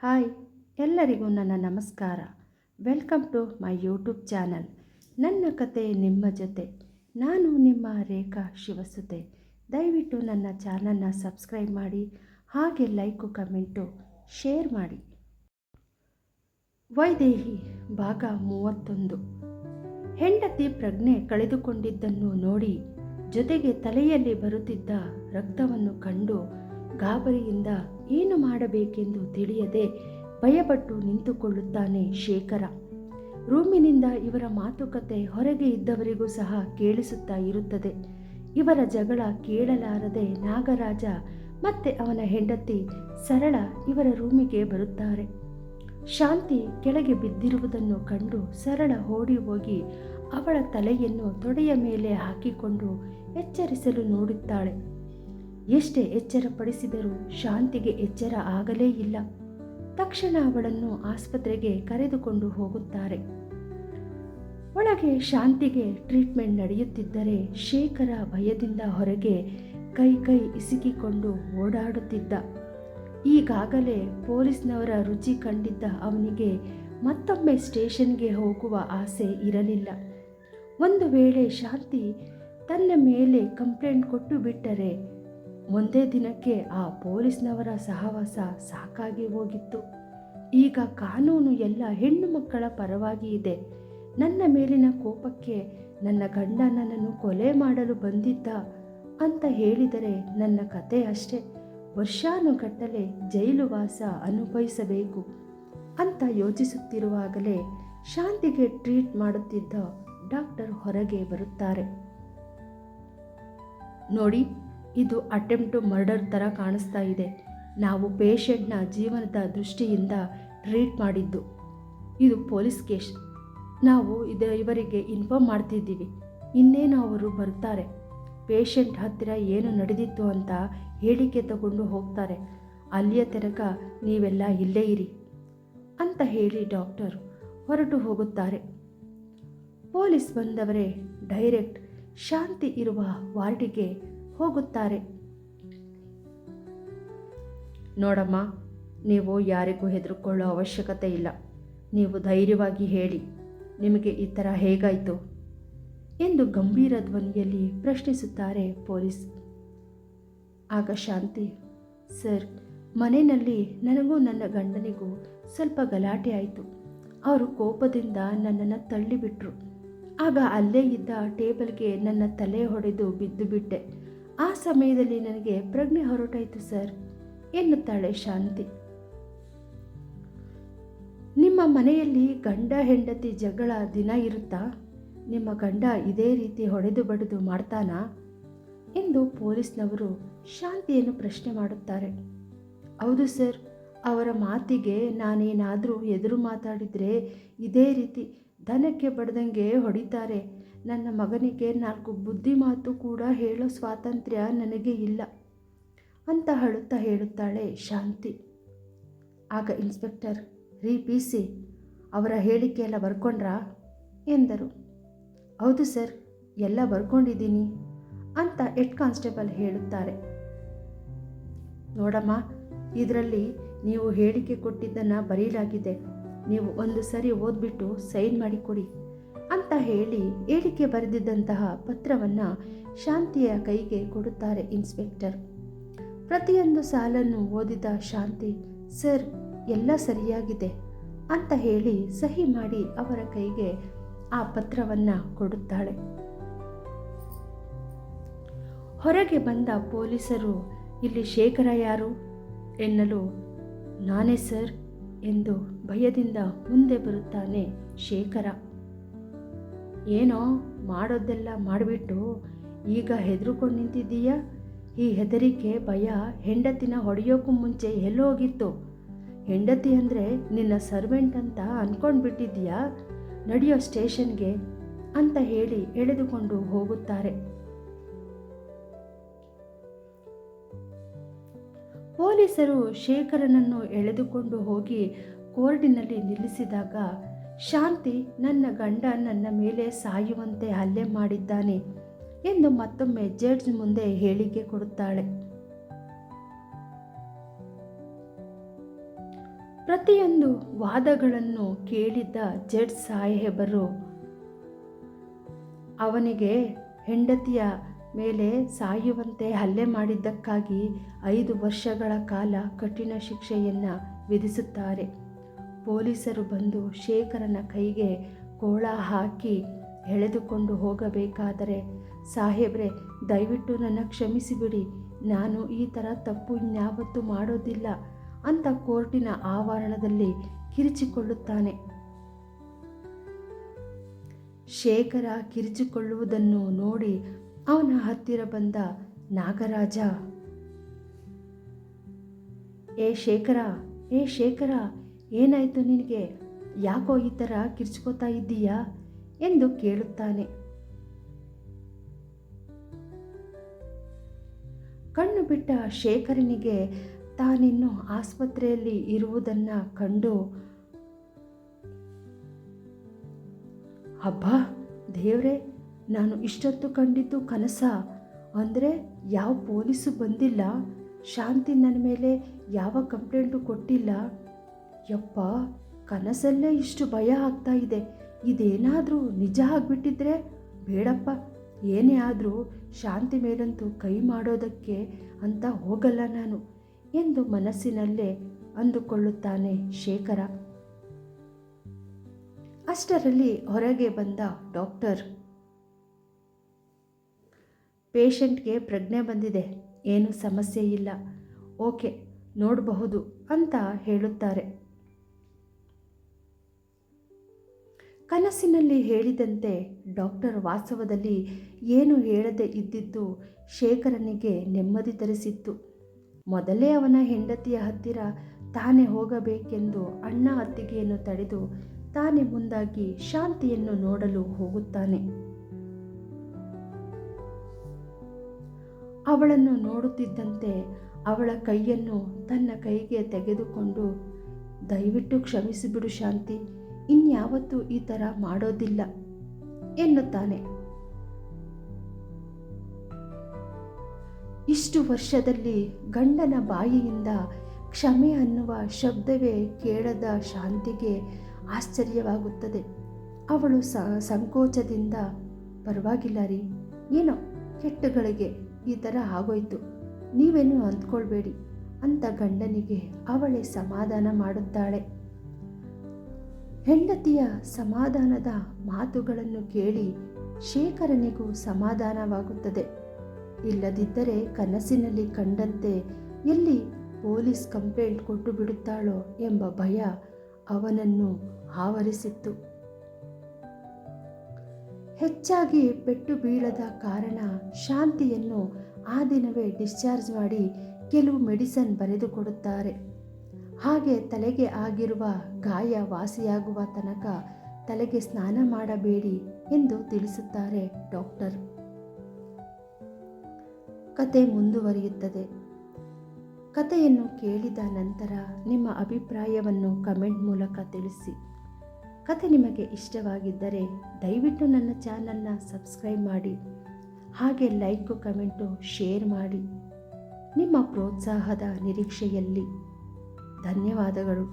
Hi, ಎಲ್ಲರಿಗೂ ನನ್ನ ನಮಸ್ಕಾರ. Welcome to my YouTube channel. ನನ್ನ ಕತೆ ನಿಮ್ಮ ಜೊತೆ. ನಾನು ನಿಮ್ಮ ರೇಖಾ ಶಿವಸುತೆ. ದಯವಿಟ್ಟು ನನ್ನ ಚಾನಲ್ನ ಸಬ್ಸ್ಕ್ರೈಬ್ ಮಾಡಿ, ಹಾಗೆ ಲೈಕು ಕಮೆಂಟು ಶೇರ್ ಮಾಡಿ. ವೈದೇಹಿ ಭಾಗ 31. ಹೆಂಡತಿ ಪ್ರಜ್ಞೆ ಕಳೆದುಕೊಂಡಿದ್ದನ್ನು ನೋಡಿ, ಜೊತೆಗೆ ತಲೆಯಲ್ಲಿ ಬರುತ್ತಿದ್ದ ರಕ್ತವನ್ನು ಕಂಡು ಗಾಬರಿಯಿಂದ ಏನು ಮಾಡಬೇಕೆಂದು ತಿಳಿಯದೆ ಭಯಪಟ್ಟು ನಿಂತುಕೊಳ್ಳುತ್ತಾನೆ ಶೇಖರ. ರೂಮಿನಿಂದ ಇವರ ಮಾತುಕತೆ ಹೊರಗೆ ಇದ್ದವರಿಗೂ ಸಹ ಕೇಳಿಸುತ್ತಾ ಇರುತ್ತದೆ. ಇವರ ಜಗಳ ಕೇಳಲಾರದೆ ನಾಗರಾಜ ಮತ್ತೆ ಅವನ ಹೆಂಡತಿ ಸರಳ ಇವರ ರೂಮಿಗೆ ಬರುತ್ತಾರೆ. ಶಾಂತಿ ಕೆಳಗೆ ಬಿದ್ದಿರುವುದನ್ನು ಕಂಡು ಸರಳ ಓಡಿ ಹೋಗಿ ಅವಳ ತಲೆಯನ್ನು ತೊಡೆಯ ಮೇಲೆ ಹಾಕಿಕೊಂಡು ಎಚ್ಚರಿಸಲು ನೋಡುತ್ತಾಳೆ. ಎಷ್ಟೇ ಎಚ್ಚರಪಡಿಸಿದರೂ ಶಾಂತಿಗೆ ಎಚ್ಚರ ಆಗಲೇ ಇಲ್ಲ. ತಕ್ಷಣ ಅವಳನ್ನು ಆಸ್ಪತ್ರೆಗೆ ಕರೆದುಕೊಂಡು ಹೋಗುತ್ತಾರೆ. ಒಳಗೆ ಶಾಂತಿಗೆ ಟ್ರೀಟ್ಮೆಂಟ್ ನಡೆಯುತ್ತಿದ್ದರೆ ಶೇಖರ ಭಯದಿಂದ ಹೊರಗೆ ಕೈ ಇಸುಕಿಕೊಂಡು ಓಡಾಡುತ್ತಿದ್ದ. ಈಗಾಗಲೇ ಪೊಲೀಸ್ನವರ ರುಚಿ ಕಂಡಿದ್ದ ಅವನಿಗೆ ಮತ್ತೊಮ್ಮೆ ಸ್ಟೇಷನ್ಗೆ ಹೋಗುವ ಆಸೆ ಇರಲಿಲ್ಲ. ಒಂದು ವೇಳೆ ಶಾಂತಿ ತನ್ನ ಮೇಲೆ ಕಂಪ್ಲೇಂಟ್ ಕೊಟ್ಟು ಬಿಟ್ಟರೆ ಒಂದೇ ದಿನಕ್ಕೆ ಆ ಪೊಲೀಸ್ನವರ ಸಹವಾಸ ಸಾಕಾಗಿ ಹೋಗಿತ್ತು. ಈಗ ಕಾನೂನು ಎಲ್ಲ ಹೆಣ್ಣು ಮಕ್ಕಳ ಪರವಾಗಿ ಇದೆ. ನನ್ನ ಮೇಲಿನ ಕೋಪಕ್ಕೆ ನನ್ನ ಗಂಡ ನನ್ನನ್ನು ಕೊಲೆ ಮಾಡಲು ಬಂದಿದ್ದ ಅಂತ ಹೇಳಿದರೆ ನನ್ನ ಕತೆ ಅಷ್ಟೇ. ವರ್ಷಾನುಗಟ್ಟಲೆ ಜೈಲುವಾಸ ಅನುಭವಿಸಬೇಕು ಅಂತ ಯೋಚಿಸುತ್ತಿರುವಾಗಲೇ ಶಾಂತಿಗೆ ಟ್ರೀಟ್ ಮಾಡುತ್ತಿದ್ದ ಡಾಕ್ಟರ್ ಹೊರಗೆ ಬರುತ್ತಾರೆ. ನೋಡಿ, ಇದು ಅಟೆಂಪ್ಟ್ ಟು ಮರ್ಡರ್ ಥರ ಕಾಣಿಸ್ತಾ ಇದೆ. ನಾವು ಪೇಷಂಟ್ನ ಜೀವನದ ದೃಷ್ಟಿಯಿಂದ ಟ್ರೀಟ್ ಮಾಡಿದ್ದು. ಇದು ಪೊಲೀಸ್ ಕೇಸ್. ನಾವು ಇವರಿಗೆ ಇನ್ಫಾರ್ಮ್ ಮಾಡ್ತಿದ್ದೀವಿ. ಇನ್ನೇನು ಅವರು ಬರ್ತಾರೆ. ಪೇಷಂಟ್ ಹತ್ತಿರ ಏನು ನಡೆದಿತ್ತು ಅಂತ ಹೇಳಿಕೆ ತಗೊಂಡು ಹೋಗ್ತಾರೆ. ಅಲ್ಲಿಯ ತನಕ ನೀವೆಲ್ಲ ಇಲ್ಲೇ ಇರಿ ಅಂತ ಹೇಳಿ ಡಾಕ್ಟರ್ ಹೊರಟು ಹೋಗುತ್ತಾರೆ. ಪೊಲೀಸ್ ಬಂದವರೇ ಡೈರೆಕ್ಟ್ ಶಾಂತಿ ಇರುವ ವಾರ್ಡಿಗೆ ಹೋಗುತ್ತಾರೆ. ನೋಡಮ್ಮ, ನೀವು ಯಾರಿಗೂ ಹೆದರ್ಕೊಳ್ಳೋ ಅವಶ್ಯಕತೆ ಇಲ್ಲ. ನೀವು ಧೈರ್ಯವಾಗಿ ಹೇಳಿ, ನಿಮಗೆ ಈ ಥರ ಹೇಗಾಯಿತು ಎಂದು ಗಂಭೀರ ಧ್ವನಿಯಲ್ಲಿ ಪ್ರಶ್ನಿಸುತ್ತಾರೆ ಪೊಲೀಸ್. ಆಗ ಶಾಂತಿ, ಸರ್, ಮನೆಯಲ್ಲಿ ನನಗೂ ನನ್ನ ಗಂಡನಿಗೂ ಸ್ವಲ್ಪ ಗಲಾಟೆ ಆಯಿತು. ಅವರು ಕೋಪದಿಂದ ನನ್ನನ್ನು ತಳ್ಳಿಬಿಟ್ರು. ಆಗ ಅಲ್ಲೇ ಇದ್ದ ಟೇಬಲ್ಗೆ ನನ್ನ ತಲೆ ಹೊಡೆದು ಬಿದ್ದು ಬಿಟ್ಟೆ. ಆ ಸಮಯದಲ್ಲಿ ನನಗೆ ಪ್ರಜ್ಞೆ ಹೊರಟಾಯಿತು ಸರ್ ಎನ್ನುತ್ತಾಳೆ ಶಾಂತಿ. ನಿಮ್ಮ ಮನೆಯಲ್ಲಿ ಗಂಡ ಹೆಂಡತಿ ಜಗಳ ದಿನ ಇರುತ್ತಾ? ನಿಮ್ಮ ಗಂಡ ಇದೇ ರೀತಿ ಹೊಡೆದು ಬಡಿದು ಮಾಡ್ತಾನಾ ಎಂದು ಪೊಲೀಸ್ನವರು ಶಾಂತಿಯನ್ನು ಪ್ರಶ್ನೆ ಮಾಡುತ್ತಾರೆ. ಹೌದು ಸರ್, ಅವರ ಮಾತಿಗೆ ನಾನೇನಾದರೂ ಎದುರು ಮಾತಾಡಿದರೆ ಇದೇ ರೀತಿ ದನಕ್ಕೆ ಬಡ್ದಂಗೆ ಹೊಡಿತಾರೆ. ನನ್ನ ಮಗನಿಗೆ 4 ಬುದ್ಧಿ ಮಾತು ಕೂಡ ಹೇಳೋ ಸ್ವಾತಂತ್ರ್ಯ ನನಗೆ ಇಲ್ಲ ಅಂತ ಅಳುತ್ತಾ ಹೇಳುತ್ತಾಳೆ ಶಾಂತಿ. ಆಗ ಇನ್ಸ್ಪೆಕ್ಟರ್, ರೀ PC, ಅವರ ಹೇಳಿಕೆ ಎಲ್ಲ ಬರ್ಕೊಂಡ್ರಾ ಎಂದರು. ಹೌದು ಸರ್, ಎಲ್ಲ ಬರ್ಕೊಂಡಿದ್ದೀನಿ ಅಂತ ಹೆಡ್ ಕಾನ್ಸ್ಟೇಬಲ್ ಹೇಳುತ್ತಾರೆ. ನೋಡಮ್ಮ, ಇದರಲ್ಲಿ ನೀವು ಹೇಳಿಕೆ ಕೊಟ್ಟಿದ್ದನ್ನು ಬರೀಲಾಗಿದೆ. ನೀವು ಒಂದು ಸರಿ ಓದ್ಬಿಟ್ಟು ಸೈನ್ ಮಾಡಿಕೊಡಿ ಅಂತ ಹೇಳಿ ಹೇಳಿಕೆ ಬರೆದಿದ್ದಂತಹ ಪತ್ರವನ್ನು ಶಾಂತಿಯ ಕೈಗೆ ಕೊಡುತ್ತಾರೆ ಇನ್ಸ್ಪೆಕ್ಟರ್. ಪ್ರತಿಯೊಂದು ಸಾಲನ್ನು ಓದಿದ ಶಾಂತಿ, ಸರ್, ಎಲ್ಲ ಸರಿಯಾಗಿದೆ ಅಂತ ಹೇಳಿ ಸಹಿ ಮಾಡಿ ಅವರ ಕೈಗೆ ಆ ಪತ್ರವನ್ನು ಕೊಡುತ್ತಾಳೆ. ಹೊರಗೆ ಬಂದ ಪೊಲೀಸರು, ಇಲ್ಲಿ ಶೇಖರ ಯಾರು ಎನ್ನಲು, ನಾನೇ ಸರ್ ಎಂದು ಭಯದಿಂದ ಮುಂದೆ ಬರುತ್ತಾನೆ ಶೇಖರ. ಏನೋ ಮಾಡೋದೆಲ್ಲ ಮಾಡಿಬಿಟ್ಟು ಈಗ ಹೆದರ್ಕೊಂಡು ನಿಂತಿದ್ದೀಯಾ? ಈ ಹೆದರಿಕೆ ಭಯ ಹೆಂಡತಿನ ಹೊಡೆಯೋಕ್ಕೂ ಮುಂಚೆ ಎಲ್ಲೋಗಿತ್ತು? ಹೆಂಡತಿ ಅಂದರೆ ನಿನ್ನ ಸರ್ವೆಂಟ್ ಅಂತ ಅಂದ್ಕೊಂಡ್ಬಿಟ್ಟಿದ್ದೀಯಾ? ನಡೆಯೋ ಸ್ಟೇಷನ್ಗೆ ಅಂತ ಹೇಳಿ ಎಳೆದುಕೊಂಡು ಹೋಗುತ್ತಾರೆ. ಪೊಲೀಸರು ಶೇಖರನನ್ನು ಎಳೆದುಕೊಂಡು ಹೋಗಿ ಕೋರ್ಟಿನಲ್ಲಿ ನಿಲ್ಲಿಸಿದಾಗ ಶಾಂತಿ, ನನ್ನ ಗಂಡ ನನ್ನ ಮೇಲೆ ಸಾಯುವಂತೆ ಹಲ್ಲೆ ಮಾಡಿದ್ದಾನೆ ಎಂದು ಮತ್ತೊಮ್ಮೆ ಜಡ್ಜ್ ಮುಂದೆ ಹೇಳಿಕೆ ಕೊಡುತ್ತಾಳೆ. ಪ್ರತಿಯೊಂದು ವಾದಗಳನ್ನು ಕೇಳಿದ್ದ ಜಡ್ಜ್ ಸಾಹೇಬರು ಅವನಿಗೆ ಹೆಂಡತಿಯ ಮೇಲೆ ಸಾಯುವಂತೆ ಹಲ್ಲೆ ಮಾಡಿದ್ದಕ್ಕಾಗಿ 5 ವರ್ಷಗಳ ಕಾಲ ಕಠಿಣ ಶಿಕ್ಷೆಯನ್ನು ವಿಧಿಸುತ್ತಾರೆ. ಪೊಲೀಸರು ಬಂದು ಶೇಖರನ ಕೈಗೆ ಕೋಳ ಹಾಕಿ ಎಳೆದುಕೊಂಡು ಹೋಗಬೇಕಾದರೆ, ಸಾಹೇಬ್ರೆ ದಯವಿಟ್ಟು ನನ್ನ ಕ್ಷಮಿಸಿಬಿಡಿ, ನಾನು ಈ ಥರ ತಪ್ಪು ಇನ್ಯಾವತ್ತೂ ಮಾಡೋದಿಲ್ಲ ಅಂತ ಕೋರ್ಟಿನ ಆವರಣದಲ್ಲಿ ಕಿರಿಚಿಕೊಳ್ಳುತ್ತಾನೆ. ಶೇಖರ ಕಿರಿಚಿಕೊಳ್ಳುವುದನ್ನು ನೋಡಿ ಅವನ ಹತ್ತಿರ ಬಂದ ನಾಗರಾಜ, ಏ ಶೇಖರ ಏನಾಯಿತು ನಿನಗೆ? ಯಾಕೋ ಈ ಥರ ಕಿರ್ಚ್ಕೋತಾ ಇದ್ದೀಯಾ ಎಂದು ಕೇಳುತ್ತಾನೆ. ಕಣ್ಣು ಬಿಟ್ಟ ಶೇಖರನಿಗೆ ತಾನಿನ್ನು ಆಸ್ಪತ್ರೆಯಲ್ಲಿ ಇರುವುದನ್ನು ಕಂಡು, ಅಬ್ಬಾ ದೇವ್ರೆ, ನಾನು ಇಷ್ಟೊತ್ತು ಕಂಡಿದ್ದು ಕನಸ? ಅಂದರೆ ಯಾವ ಪೊಲೀಸು ಬಂದಿಲ್ಲ, ಶಾಂತಿ ನನ್ನ ಮೇಲೆ ಯಾವ ಕಂಪ್ಲೇಂಟು ಕೊಟ್ಟಿಲ್ಲ. ಯಪ್ಪ, ಕನಸಲ್ಲೇ ಇಷ್ಟು ಭಯ ಆಗ್ತಾ ಇದೆ. ಇದೇನಾದರೂ ನಿಜ ಆಗಿಬಿಟ್ಟಿದ್ರೆ ಬೇಡಪ್ಪ, ಏನೇ ಆದರೂ ಶಾಂತಿ ಮೇಲಂತೂ ಕೈ ಮಾಡೋದಕ್ಕೆ ಅಂತ ಹೋಗಲ್ಲ ನಾನು ಎಂದು ಮನಸ್ಸಿನಲ್ಲೇ ಅಂದುಕೊಳ್ಳುತ್ತಾನೆ ಶೇಖರ. ಅಷ್ಟರಲ್ಲಿ ಹೊರಗೆ ಬಂದ ಡಾಕ್ಟರ್, ಪೇಷಂಟ್ಗೆ ಪ್ರಜ್ಞೆ ಬಂದಿದೆ, ಏನೂ ಸಮಸ್ಯೆ ಇಲ್ಲ, ಓಕೆ ನೋಡಬಹುದು ಅಂತ ಹೇಳುತ್ತಾರೆ. ಕನಸಿನಲ್ಲಿ ಹೇಳಿದಂತೆ ಡಾಕ್ಟರ್ ವಾಸ್ತವದಲ್ಲಿ ಏನು ಹೇಳದೆ ಇದ್ದಿದ್ದು ಶೇಖರನಿಗೆ ನೆಮ್ಮದಿ ತರಿಸಿತ್ತು. ಮೊದಲೇ ಅವನ ಹೆಂಡತಿಯ ಹತ್ತಿರ ತಾನೇ ಹೋಗಬೇಕೆಂದು ಅಣ್ಣ ಅತ್ತಿಗೆಯನ್ನು ತಡೆದು ತಾನೇ ಮುಂದಾಗಿ ಶಾಂತಿಯನ್ನು ನೋಡಲು ಹೋಗುತ್ತಾನೆ. ಅವಳನ್ನು ನೋಡುತ್ತಿದ್ದಂತೆ ಅವಳ ಕೈಯನ್ನು ತನ್ನ ಕೈಗೆ ತೆಗೆದುಕೊಂಡು, ದಯವಿಟ್ಟು ಕ್ಷಮಿಸಿಬಿಡು ಶಾಂತಿ, ಇನ್ಯಾವತ್ತೂ ಈ ಥರ ಮಾಡೋದಿಲ್ಲ ಎನ್ನುತ್ತಾನೆ. ಇಷ್ಟು ವರ್ಷದಲ್ಲಿ ಗಂಡನ ಬಾಯಿಯಿಂದ ಕ್ಷಮೆ ಅನ್ನುವ ಶಬ್ದವೇ ಕೇಳದ ಶಾಂತಿಗೆ ಆಶ್ಚರ್ಯವಾಗುತ್ತದೆ. ಅವಳು ಸಂಕೋಚದಿಂದ, ಪರವಾಗಿಲ್ಲ ರೀ, ಏನೋ ಕೆಟ್ಟಗಳಿಗೆ ಈ ಥರ ಆಗೋಯ್ತು, ನೀವೇನು ಅಂದ್ಕೊಳ್ಬೇಡಿ ಅಂತ ಗಂಡನಿಗೆ ಅವಳೇ ಸಮಾಧಾನ ಮಾಡುತ್ತಾಳೆ. ಹೆಂಡತಿಯ ಸಮಾಧಾನದ ಮಾತುಗಳನ್ನು ಕೇಳಿ ಶೇಖರನಿಗೂ ಸಮಾಧಾನವಾಗುತ್ತದೆ. ಇಲ್ಲದಿದ್ದರೆ ಕನಸಿನಲ್ಲಿ ಕಂಡಂತೆ ಎಲ್ಲಿ ಪೊಲೀಸ್ ಕಂಪ್ಲೇಂಟ್ ಕೊಟ್ಟು ಬಿಡುತ್ತಾಳೋ ಎಂಬ ಭಯ ಅವನನ್ನು ಆವರಿಸಿತ್ತು. ಹೆಚ್ಚಾಗಿ ಪೆಟ್ಟು ಬೀಳದ ಕಾರಣ ಶಾಂತಿಯನ್ನು ಆ ದಿನವೇ ಡಿಸ್ಚಾರ್ಜ್ ಮಾಡಿ ಕೆಲವು ಮೆಡಿಸನ್ ಬರೆದುಕೊಡುತ್ತಾರೆ. ಹಾಗೆ ತಲೆಗೆ ಆಗಿರುವ ಗಾಯ ವಾಸಿಯಾಗುವ ತನಕ ತಲೆಗೆ ಸ್ನಾನ ಮಾಡಬೇಡಿ ಎಂದು ತಿಳಿಸುತ್ತಾರೆ ಡಾಕ್ಟರ್. ಕತೆ ಮುಂದುವರಿಯುತ್ತದೆ. ಕತೆಯನ್ನು ಕೇಳಿದ ನಂತರ ನಿಮ್ಮ ಅಭಿಪ್ರಾಯವನ್ನು ಕಮೆಂಟ್ ಮೂಲಕ ತಿಳಿಸಿ. ಕತೆ ನಿಮಗೆ ಇಷ್ಟವಾಗಿದ್ದರೆ ದಯವಿಟ್ಟು ನನ್ನ ಚಾನಲ್ನ ಸಬ್ಸ್ಕ್ರೈಬ್ ಮಾಡಿ, ಹಾಗೆ ಲೈಕು ಕಮೆಂಟು ಶೇರ್ ಮಾಡಿ. ನಿಮ್ಮ ಪ್ರೋತ್ಸಾಹದ ನಿರೀಕ್ಷೆಯಲ್ಲಿ ಧನ್ಯವಾದಗಳು.